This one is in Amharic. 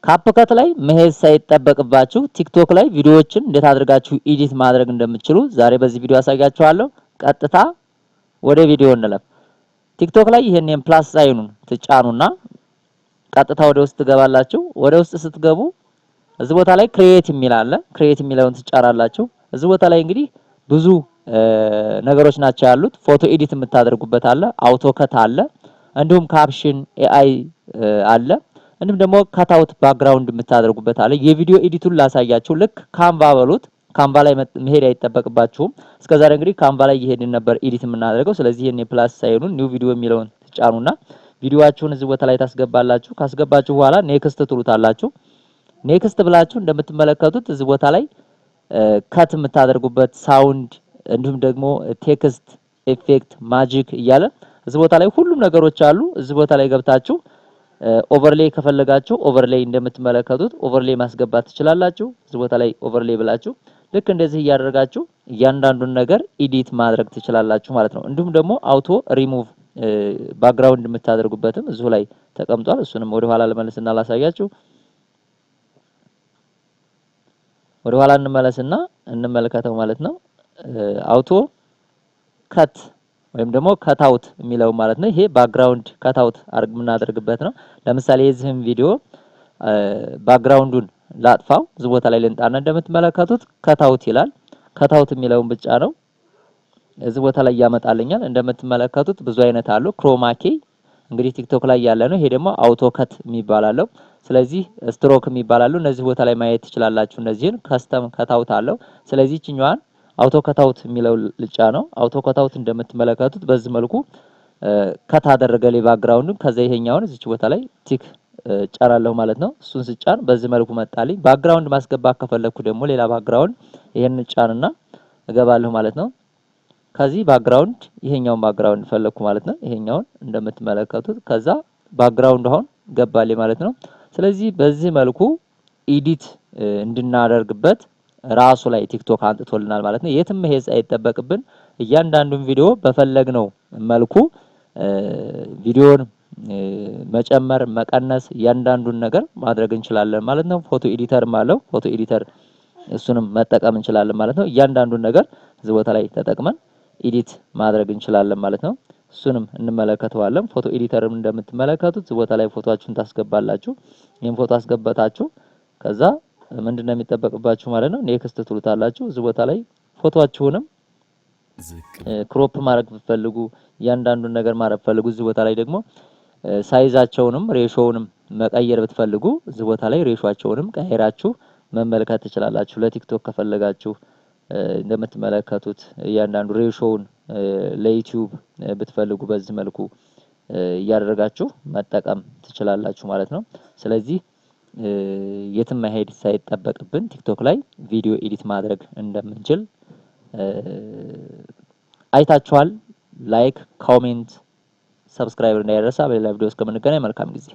ካፕከት ላይ መሄድ ሳይጠበቅባችሁ ቲክቶክ ላይ ቪዲዮዎችን እንዴት አድርጋችሁ ኤዲት ማድረግ እንደምትችሉ ዛሬ በዚህ ቪዲዮ አሳያችኋለሁ። ቀጥታ ወደ ቪዲዮ እንለፍ። ቲክቶክ ላይ ይሄንን ፕላስ ሳይኑን ትጫኑና ቀጥታ ወደ ውስጥ ትገባላችሁ። ወደ ውስጥ ስትገቡ እዚህ ቦታ ላይ ክሬት የሚል አለ። ክሬት የሚለውን ትጫራላችሁ። እዚህ ቦታ ላይ እንግዲህ ብዙ ነገሮች ናቸው ያሉት። ፎቶ ኤዲት የምታደርጉበት አለ፣ አውቶከት አለ፣ እንዲሁም ካፕሽን ኤአይ አለ፣ እንዲሁም ደግሞ ካታውት ባክግራውንድ የምታደርጉበት አለ። የቪዲዮ ኤዲቱን ላሳያችሁ። ልክ ካንቫ በሉት። ካንቫ ላይ መሄድ አይጠበቅባችሁም። እስከዛሬ እንግዲህ ካንቫ ላይ እየሄድን ነበር ኤዲት የምናደርገው። ስለዚህ ይሄን ፕላስ ሳይኑን ኒው ቪዲዮ የሚለውን ትጫኑና ቪዲዮአችሁን እዚህ ቦታ ላይ ታስገባላችሁ። ካስገባችሁ በኋላ ኔክስት ትሉታላችሁ። ኔክስት ብላችሁ እንደምትመለከቱት እዚህ ቦታ ላይ ከት የምታደርጉበት ሳውንድ እንዲሁም ደግሞ ቴክስት ኢፌክት ማጂክ እያለ እዚህ ቦታ ላይ ሁሉም ነገሮች አሉ። እዚህ ቦታ ላይ ገብታችሁ ኦቨርሌይ ከፈለጋችሁ ኦቨርሌይ እንደምትመለከቱት ኦቨርሌይ ማስገባት ትችላላችሁ። እዚህ ቦታ ላይ ኦቨርሌይ ብላችሁ ልክ እንደዚህ እያደረጋችሁ እያንዳንዱን ነገር ኤዲት ማድረግ ትችላላችሁ ማለት ነው። እንዲሁም ደግሞ አውቶ ሪሙቭ ባክግራውንድ የምታደርጉበትም እዚሁ ላይ ተቀምጧል። እሱንም ወደ ኋላ ልመልስና ላሳያችሁ። ወደ ኋላ እንመለስና እንመልከተው ማለት ነው። አውቶ ከት ወይም ደግሞ ከታውት የሚለው ማለት ነው። ይሄ ባክግራውንድ ከታውት የምናደርግበት ነው። ለምሳሌ የዚህም ቪዲዮ ባክግራውንዱን ላጥፋው። እዚህ ቦታ ላይ ልንጣና እንደምትመለከቱት ከታውት ይላል። ከታውት የሚለውን ብቻ ነው እዚህ ቦታ ላይ ያመጣልኛል። እንደምትመለከቱት ብዙ አይነት አሉ። ክሮማኬ እንግዲህ ቲክቶክ ላይ ያለ ነው። ይሄ ደግሞ አውቶ ከት የሚባላለው። ስለዚህ ስትሮክ የሚባላሉ። እነዚህ ቦታ ላይ ማየት ትችላላችሁ። እነዚህን ከስተም ከታውት አለው። ስለዚህ እኛዋን አውቶ ከታውት የሚለው ልጫ ነው። አውቶ ከታውት እንደምትመለከቱት በዚህ መልኩ ከት አደረገልኝ ባክግራውንዱን። ከዛ ይሄኛውን እዚች ቦታ ላይ ቲክ ጫራለሁ ማለት ነው። እሱን ስጫን በዚህ መልኩ መጣልኝ። ባክግራውንድ ማስገባት ከፈለኩ ደግሞ ሌላ ባክግራውንድ ይሄን ጫንና እገባለሁ ማለት ነው። ከዚህ ባክግራውንድ ይሄኛውን ባክግራውንድ ፈለኩ ማለት ነው። ይሄኛውን እንደምትመለከቱት ከዛ ባክግራውንድ አሁን ገባልኝ ማለት ነው። ስለዚህ በዚህ መልኩ ኤዲት እንድናደርግበት ራሱ ላይ ቲክቶክ አንጥቶልናል ማለት ነው። የትም መሄድ አይጠበቅብን። እያንዳንዱን ቪዲዮ በፈለግነው መልኩ ቪዲዮን መጨመር፣ መቀነስ እያንዳንዱን ነገር ማድረግ እንችላለን ማለት ነው። ፎቶ ኤዲተርም አለው። ፎቶ ኤዲተር እሱንም መጠቀም እንችላለን ማለት ነው። እያንዳንዱን ነገር እዚህ ቦታ ላይ ተጠቅመን ኤዲት ማድረግ እንችላለን ማለት ነው። እሱንም እንመለከተዋለን። ፎቶ ኤዲተርም እንደምትመለከቱት እዚህ ቦታ ላይ ፎቶአችሁን ታስገባላችሁ። ይሄን ፎቶ አስገባታችሁ ከዛ ምንድነው የሚጠበቅባችሁ ማለት ነው? ኔክስት ትሉታላችሁ። እዚህ ቦታ ላይ ፎቶአችሁንም ክሮፕ ማድረግ ብትፈልጉ እያንዳንዱን ነገር ማድረግ ብትፈልጉ እዚህ ቦታ ላይ ደግሞ ሳይዛቸውንም ሬሾውንም መቀየር ብትፈልጉ እዚህ ቦታ ላይ ሬሾአቸውንም ቀይራችሁ መመልከት ትችላላችሁ። ለቲክቶክ ከፈለጋችሁ እንደምትመለከቱት እያንዳንዱ ሬሾውን ለዩቲዩብ ብትፈልጉ በዚህ መልኩ እያደረጋችሁ መጠቀም ትችላላችሁ ማለት ነው። ስለዚህ የትም መሄድ ሳይጠበቅብን ቲክቶክ ላይ ቪዲዮ ኤዲት ማድረግ እንደምንችል አይታችኋል። ላይክ፣ ኮሜንት፣ ሰብስክራይብ እንዳይረሳ። በሌላ ቪዲዮ እስከምንገናኝ መልካም ጊዜ